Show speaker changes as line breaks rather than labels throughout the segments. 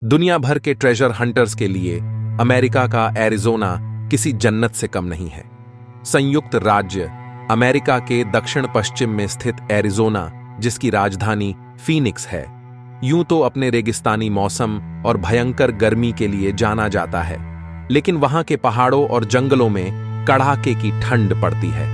दुनिया भर के ट्रेजर हंटर्स के लिए अमेरिका का एरिजोना किसी जन्नत से कम नहीं है। संयुक्त राज्य अमेरिका के दक्षिण पश्चिम में स्थित एरिजोना, जिसकी राजधानी फीनिक्स है, यूं तो अपने रेगिस्तानी मौसम और भयंकर गर्मी के लिए जाना जाता है, लेकिन वहां के पहाड़ों और जंगलों में कड़ाके की ठंड पड़ती है।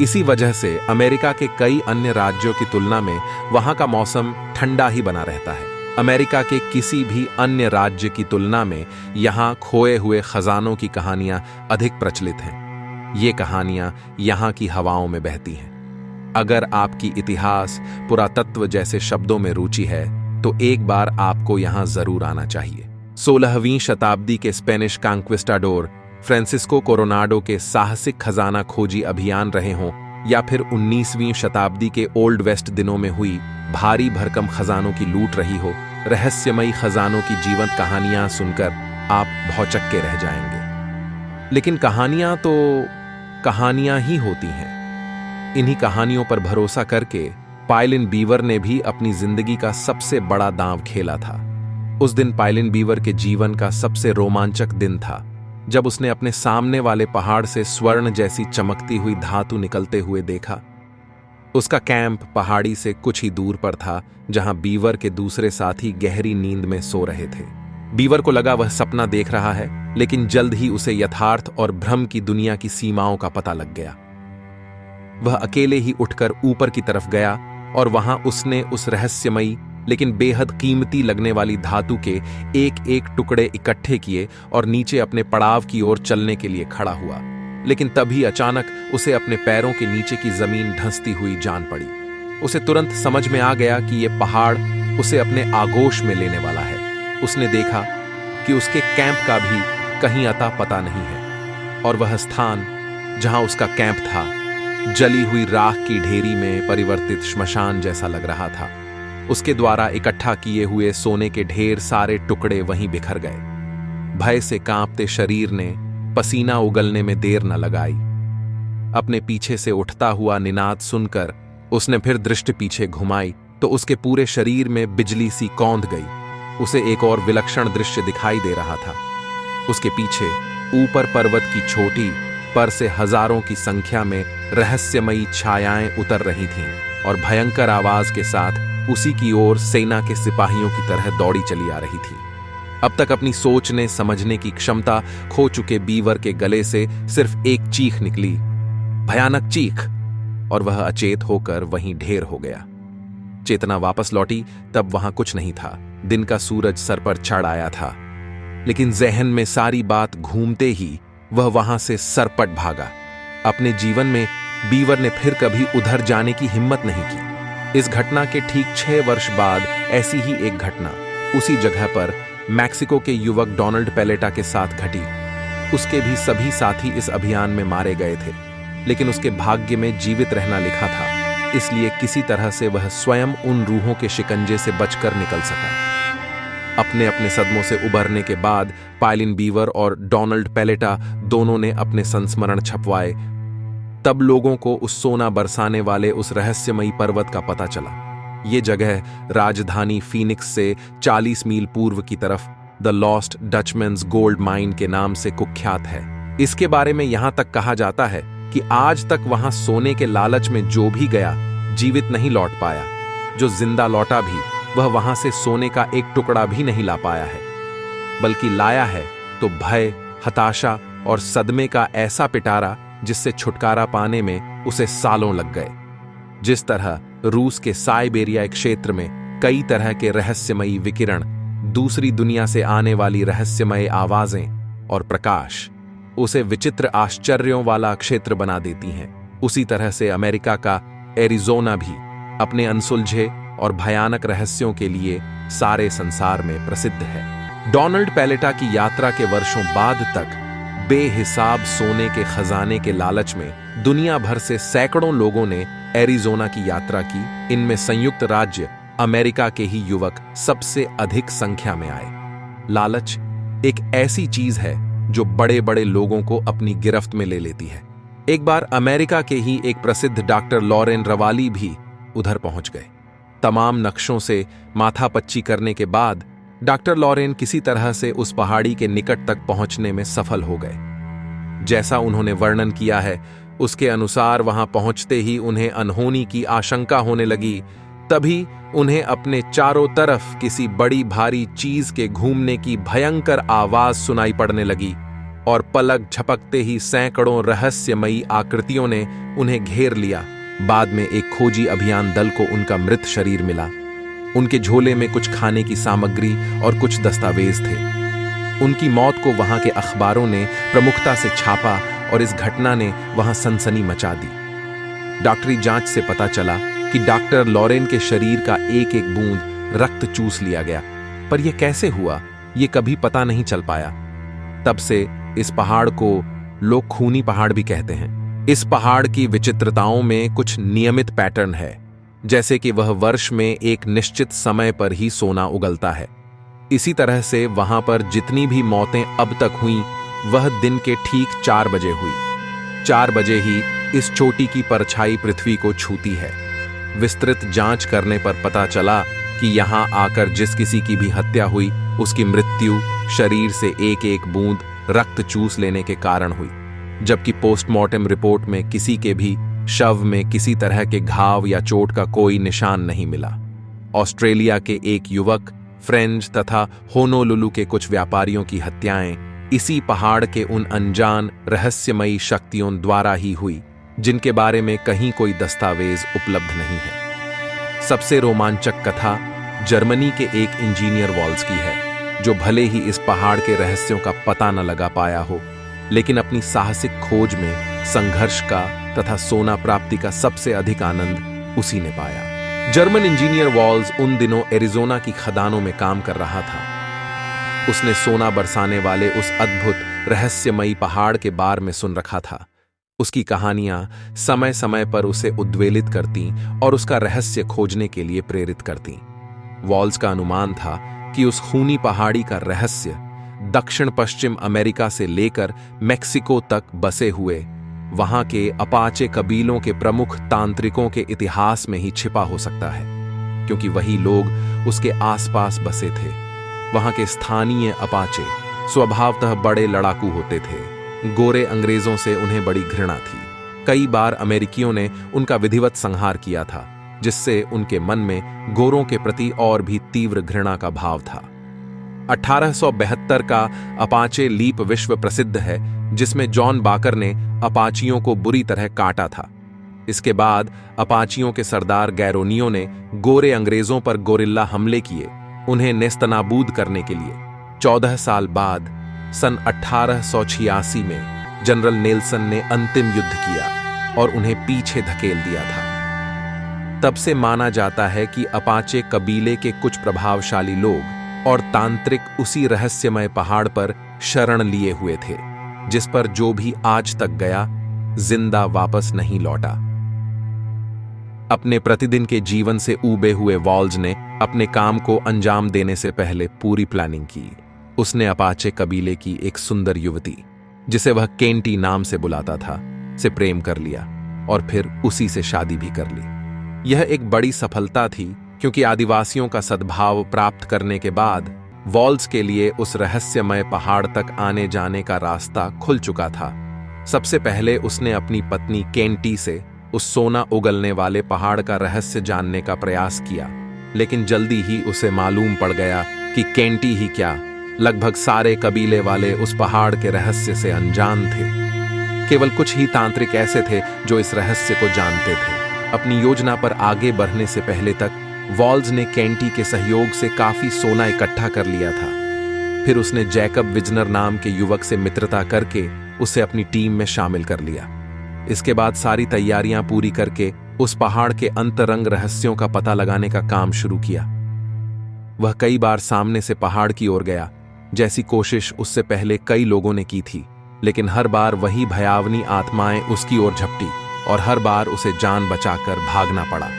इसी वजह से अमेरिका के कई अन्य राज्यों की तुलना में वहां का मौसम ठंडा ही बना रहता है। अमेरिका के किसी भी अन्य राज्य की तुलना में यहां खोए हुए खजानों की कहानियां अधिक प्रचलित हैं। ये कहानियां यहां की हवाओं में बहती हैं। अगर आपकी इतिहास, पुरातत्व जैसे शब्दों में रुचि है, तो एक बार आपको यहां जरूर आना चाहिए। 16वीं शताब्दी के स्पेनिश कांक्विस्टाडोर फ्रांसिस्को कोरोनाडो के साहसिक खजाना खोजी अभियान रहे हों, या फिर 19वीं शताब्दी के ओल्ड वेस्ट दिनों में हुई भारी भरकम खजानों की लूट रही हो, रहस्यमयी खजानों की जीवंत कहानियां सुनकर आप भौचक्के रह जाएंगे। लेकिन कहानियां तो कहानियां ही होती हैं। इन्हीं कहानियों पर भरोसा करके पायलिन बीवर ने भी अपनी जिंदगी का सबसे बड़ा दांव खेला था। उस दिन पायलिन बीवर के जीवन का सबसे रोमांचक दिन था, जब उसने अपने सामने वाले पहाड़ से स्वर्ण जैसी चमकती हुई धातु निकलते हुए देखा। उसका कैंप पहाड़ी से कुछ ही दूर पर था, जहां बीवर के दूसरे साथी गहरी नींद में सो रहे थे। बीवर को लगा वह सपना देख रहा है, लेकिन जल्द ही उसे यथार्थ और भ्रम की दुनिया की सीमाओं का पता लग गया। वह अकेले ही उठकर ऊपर की तरफ गया और वहां उसने उस रहस्यमयी लेकिन बेहद कीमती लगने वाली धातु के एक एक टुकड़े इकट्ठे किए और नीचे अपने पड़ाव की ओर चलने के लिए खड़ा हुआ। लेकिन तभी अचानक उसे अपने पैरों के नीचे की जमीन धंसती हुई जान पड़ी। उसे तुरंत समझ में आ गया कि यह पहाड़ उसे अपने आगोश में लेने वाला है। उसने देखा कि उसके कैंप का भी कहीं अता पता नहीं है, और वह स्थान जहां उसका कैंप था, जली हुई राख की ढेरी में परिवर्तित श्मशान जैसा लग रहा था। उसके द्वारा इकट्ठा किए हुए सोने के ढेर सारे टुकड़े वहीं बिखर गए। भय से कांपते शरीर ने पसीना उगलने में देर न लगाई। अपने पीछे से उठता हुआ निनाद सुनकर उसने फिर दृष्टि पीछे घुमाई तो उसके पूरे शरीर में बिजली सी कौंध गई। उसे एक और विलक्षण दृश्य दिखाई दे रहा था। उसके पीछे ऊपर पर्वत की छोटी पर से हजारों की संख्या में रहस्यमयी छायाएं उतर रही थीं और भयंकर आवाज के साथ उसी की ओर सेना के सिपाहियों की तरह दौड़ी चली आ रही थी। अब तक अपनी सोचने समझने की क्षमता खो चुके बीवर के गले से सिर्फ एक चीख निकली, भयानक चीख, और वह अचेत होकर वहीं ढेर हो गया। चेतना वापस लौटी तब वहां कुछ नहीं था। दिन का सूरज सर पर चढ़ आया था, लेकिन जहन में सारी बात घूमते ही वह वहां से सरपट भागा। अपने जीवन में बीवर ने फिर कभी उधर जाने की हिम्मत नहीं की। इस घटना के ठीक 6 वर्ष बाद ऐसी ही एक घटना उसी जगह पर मैक्सिको के युवक डोनाल्ड पेलेटा के साथ घटी। उसके भी सभी साथी इस अभियान में मारे गए थे, लेकिन उसके भाग्य में जीवित रहना लिखा था, इसलिए किसी तरह से वह स्वयं उन रूहों के शिकंजे से बचकर निकल सका। अपने अपने सदमों से उबरने के बाद पायलिन बीवर और डोनाल्ड पेलेटा दोनों ने अपने संस्मरण छपवाए। तब लोगों को उस सोना बरसाने वाले उस रहस्यमयी पर्वत का पता चला। ये जगह राजधानी फीनिक्स से 40 मील पूर्व की तरफ द लॉस्ट डचमैन्स गोल्ड माइन के नाम से कुख्यात है। इसके बारे में यहां तक कहा जाता है कि आज तक वहां सोने के लालच में जो भी गया जीवित नहीं लौट पाया। जो जिंदा लौटा भी वह वहां से सोने का एक टुकड़ा भी नहीं ला पाया है, बल्कि लाया है तो भय, हताशा और सदमे का ऐसा पिटारा जिससे छुटकारा पाने में उसे सालों लग गए। जिस तरह रूस के साइबेरिया क्षेत्र में कई तरह के रहस्यमयी विकिरण, दूसरी दुनिया से आने वाली रहस्यमय आवाजें और प्रकाश उसे विचित्र आश्चर्यों वाला क्षेत्र बना देती हैं, उसी तरह से अमेरिका का एरिजोना भी अपने अनसुलझे और भयानक रहस्यों के लिए सारे संसार में प्रसिद्ध है। डोनाल्ड पेलेटा की यात्रा के वर्षों बाद तक बेहिसाब सोने के खजाने के लालच में दुनिया भर से सैकड़ों लोगों ने एरिजोना की यात्रा की। इनमें संयुक्त राज्य अमेरिका के ही युवक सबसे अधिक संख्या में आए। लालच एक ऐसी चीज है जो बड़े बड़े लोगों को अपनी गिरफ्त में ले लेती है। एक बार अमेरिका के ही एक प्रसिद्ध डॉक्टर लॉरेन रवाली भी उधर पहुंच गए। तमाम नक्शों से माथापच्ची करने के बाद डॉक्टर लॉरेन किसी तरह से उस पहाड़ी के निकट तक पहुंचने में सफल हो गए। जैसा उन्होंने वर्णन किया है उसके अनुसार वहां पहुंचते ही उन्हें अनहोनी की आशंका होने लगी। तभी उन्हें अपने चारों तरफ किसी बड़ी भारी चीज के घूमने की भयंकर आवाज सुनाई पड़ने लगी और पलक झपकते ही सैकड़ों रहस्यमयी आकृतियों ने उन्हें घेर लिया। बाद में एक खोजी अभियान दल को उनका मृत शरीर मिला। उनके झोले में कुछ खाने की सामग्री और कुछ दस्तावेज थे। उनकी मौत को वहां के अखबारों ने प्रमुखता से छापा और इस घटना ने वहां सनसनी मचा दी। डॉक्टरी जांच से पता चला कि डॉक्टर लॉरेन के शरीर का एक एक बूंद रक्त चूस लिया गया, पर यह कैसे हुआ यह कभी पता नहीं चल पाया। तब से इस पहाड़ को लोग खूनी पहाड़ भी कहते हैं। इस पहाड़ की विचित्रताओं में कुछ नियमित पैटर्न है, जैसे कि वह वर्ष में एक निश्चित समय पर ही सोना उगलता है। इसी तरह से वहां पर जितनी भी मौतें अब तक हुईं वह दिन के ठीक 4 बजे हुई। 4 बजे ही इस चोटी की परछाई पृथ्वी को छूती है। विस्तृत जांच करने पर पता चला कि यहां आकर जिस किसी की भी हत्या हुई उसकी मृत्यु शरीर से एक एक बूंद रक्त चूस लेने के कारण हुई, जबकि पोस्टमार्टम रिपोर्ट में किसी के भी शव में किसी तरह के घाव या चोट का कोई निशान नहीं मिला। ऑस्ट्रेलिया के एक युवक, फ्रेंच तथा होनोलुलु के कुछ व्यापारियों की हत्याएं इसी पहाड़ के उन अनजान रहस्यमयी शक्तियों द्वारा ही हुई जिनके बारे में कहीं कोई दस्तावेज उपलब्ध नहीं है। सबसे रोमांचक कथा जर्मनी के एक इंजीनियर वॉल्स की है, जो भले ही इस पहाड़ के रहस्यों का पता न लगा पाया हो, लेकिन अपनी साहसिक खोज में संघर्ष का तथा सोना प्राप्ति का सबसे अधिक आनंद उसी ने पाया। जर्मन इंजीनियर वॉल्स उन दिनों एरिजोना की खदानों में काम कर रहा था। उसने सोना बरसाने वाले उस अद्भुत रहस्यमयी पहाड़ के बारे में सुन रखा था। उसकी कहानियां समय समय पर उसे उद्वेलित करती और उसका रहस्य खोजने के लिए प्रेरित करती। वॉल्स का अनुमान था कि उस खूनी पहाड़ी का रहस्य दक्षिण पश्चिम अमेरिका से लेकर मेक्सिको तक बसे हुए वहां के अपाचे कबीलों के प्रमुख तांत्रिकों के इतिहास में ही छिपा हो सकता है, क्योंकि वही लोग उसके आसपास बसे थे। वहां के स्थानीय अपाचे स्वभावतः बड़े लड़ाकू होते थे। गोरे अंग्रेजों से उन्हें बड़ी घृणा थी। कई बार अमेरिकियों ने उनका विधिवत संहार किया था, जिससे उनके मन में गोरों के प्रति और भी तीव्र घृणा का भाव था। 1872 का अपाचे लीप विश्व प्रसिद्ध है, जिसमें जॉन बाकर ने अपाचियों को बुरी तरह काटा था। इसके बाद अपाचियों के सरदार गैरोनियो ने गोरे अंग्रेजों पर गोरिल्ला हमले किए, उन्हें नेस्तनाबूद करने के लिए। 14 साल बाद सन 1886 में जनरल नेल्सन ने अंतिम युद्ध किया और उन्हें पीछे धकेल दिया था। तब से माना जाता है कि अपाचे कबीले के कुछ प्रभावशाली लोग और तांत्रिक उसी रहस्यमय पहाड़ पर शरण लिए हुए थे, जिस पर जो भी आज तक गया जिंदा वापस नहीं लौटा। अपने प्रतिदिन के जीवन से ऊबे हुए वॉल्स ने अपने काम को अंजाम देने से पहले पूरी प्लानिंग की। उसने अपाचे कबीले की एक सुंदर युवती, जिसे वह केंटी नाम से बुलाता था, से प्रेम कर लिया और फिर उसी से शादी भी कर ली। यह एक बड़ी सफलता थी, क्योंकि आदिवासियों का सद्भाव प्राप्त करने के बाद वॉल्स के लिए उस रहस्यमय पहाड़ तक आने जाने का रास्ता खुल चुका था। सबसे पहले उसने अपनी पत्नी केंटी से उस सोना उगलने वाले पहाड़ का रहस्य जानने का प्रयास किया, लेकिन जल्दी ही उसे मालूम पड़ गया कि केंटी ही क्या, लगभग सारे कबीले वाले उस पहाड़ के रहस्य से अनजान थे। केवल कुछ ही तांत्रिक ऐसे थे जो इस रहस्य को जानते थे। अपनी योजना पर आगे बढ़ने से पहले तक वॉल्स ने केंटी के सहयोग से काफी सोना इकट्ठा कर लिया था। फिर उसने जैकब विजनर नाम के युवक से मित्रता करके उसे अपनी टीम में शामिल कर लिया। इसके बाद सारी तैयारियां पूरी करके उस पहाड़ के अंतरंग रहस्यों का पता लगाने का काम शुरू किया। वह कई बार सामने से पहाड़ की ओर गया, जैसी कोशिश उससे पहले कई लोगों ने की थी, लेकिन हर बार वही भयावनी आत्माएं उसकी ओर झपटी और हर बार उसे जान बचाकर भागना पड़ा।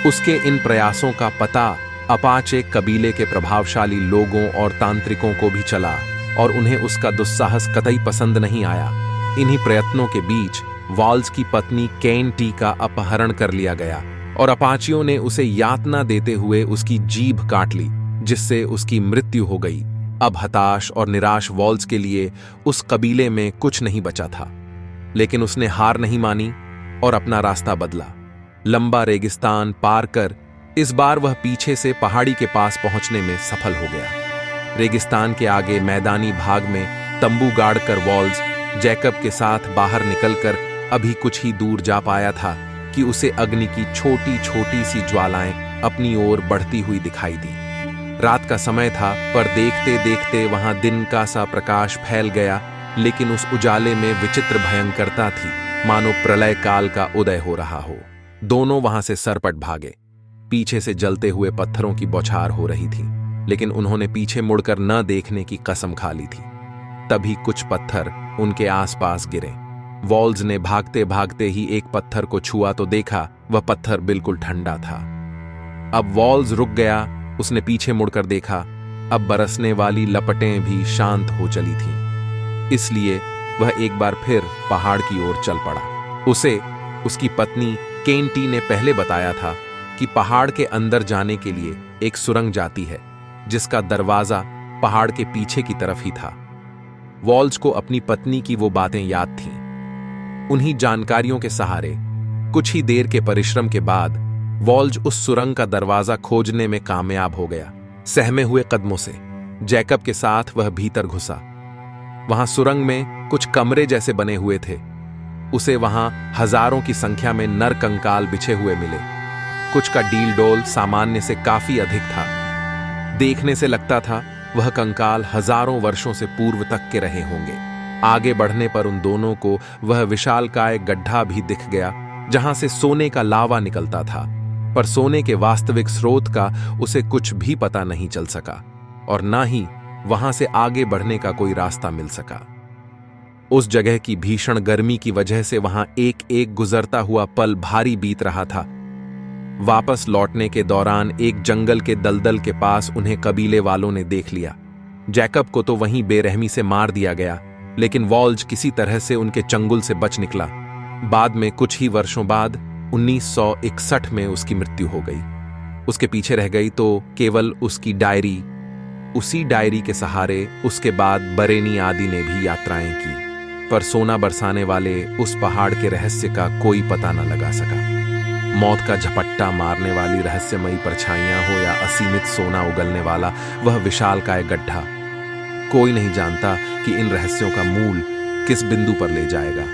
उसके इन प्रयासों का पता अपाचे कबीले के प्रभावशाली लोगों और तांत्रिकों को भी चला और उन्हें उसका दुस्साहस कतई पसंद नहीं आया। इन्हीं प्रयत्नों के बीच वॉल्स की पत्नी केंटी का अपहरण कर लिया गया और अपाचियों ने उसे यातना देते हुए उसकी जीभ काट ली। जिससे उसकी मृत्यु हो गई। अब हताश और निराश वॉल्स के लिए उस कबीले में कुछ नहीं बचा था, लेकिन उसने हार नहीं मानी और अपना रास्ता बदला। लंबा रेगिस्तान पार कर इस बार वह पीछे से पहाड़ी के पास पहुंचने में सफल हो गया। रेगिस्तान के आगे मैदानी भाग में तंबू गाड़कर वॉल्स जैकब के साथ बाहर निकलकर अभी कुछ ही दूर जा पाया था कि उसे अग्नि की छोटी छोटी सी ज्वालाएं अपनी ओर बढ़ती हुई दिखाई दी। रात का समय था, पर देखते देखते वहां दिन का सा प्रकाश फैल गया, लेकिन उस उजाले में विचित्र भयंकरता थी, मानो प्रलय काल का उदय हो रहा हो। दोनों वहां से सरपट भागे। पीछे से जलते हुए पत्थरों की बौछार हो रही थी, लेकिन उन्होंने पीछे मुड़कर न देखने की कसम खा ली थी। तभी कुछ पत्थर उनके आसपास गिरे। वॉल्स ने भागते भागते ही एक पत्थर को छुआ तो देखा वह पत्थर बिल्कुल ठंडा था। अब वॉल्स रुक गया। उसने पीछे मुड़कर देखा, अब बरसने वाली लपटें भी शांत हो चली थीं। इसलिए वह एक बार फिर पहाड़ की ओर चल पड़ा। उसे उसकी पत्नी केंटी ने पहले बताया था कि पहाड़ के अंदर जाने के लिए एक सुरंग जाती है, जिसका दरवाजा पहाड़ के पीछे की तरफ ही था। वॉल्स को अपनी पत्नी की वो बातें याद थीं। उन्हीं जानकारियों के सहारे कुछ ही देर के परिश्रम के बाद वॉल्स उस सुरंग का दरवाजा खोजने में कामयाब हो गया। सहमे हुए कदमों से जैकब के साथ वह भीतर घुसा। वहां सुरंग में कुछ कमरे जैसे बने हुए थे। उसे वहां हजारों की संख्या में नर कंकाल बिछे हुए मिले। कुछ का डील डोल सामान्य से काफी अधिक था। देखने से लगता था वह कंकाल हजारों वर्षों से पूर्व तक के रहे होंगे। आगे बढ़ने पर उन दोनों को वह विशालकाय गड्ढा भी दिख गया, जहां से सोने का लावा निकलता था, पर सोने के वास्तविक स्रोत का उसे कुछ भी पता नहीं चल सका, और न ही वहां से आगे बढ़ने का कोई रास्ता मिल सका। उस जगह की भीषण गर्मी की वजह से वहां एक एक गुजरता हुआ पल भारी बीत रहा था। वापस लौटने के दौरान एक जंगल के दलदल के पास उन्हें कबीले वालों ने देख लिया। जैकब को तो वहीं बेरहमी से मार दिया गया, लेकिन वॉल्स किसी तरह से उनके चंगुल से बच निकला। बाद में कुछ ही वर्षों बाद 1961 में उसकी मृत्यु हो गई। उसके पीछे रह गई तो केवल उसकी डायरी। उसी डायरी के सहारे उसके बाद बरेनी आदि ने भी यात्राएं की, पर सोना बरसाने वाले उस पहाड़ के रहस्य का कोई पता न लगा सका। मौत का झपट्टा मारने वाली रहस्यमयी परछाइयां हो या असीमित सोना उगलने वाला वह विशालकाय गड्ढा, कोई नहीं जानता कि इन रहस्यों का मूल किस बिंदु पर ले जाएगा।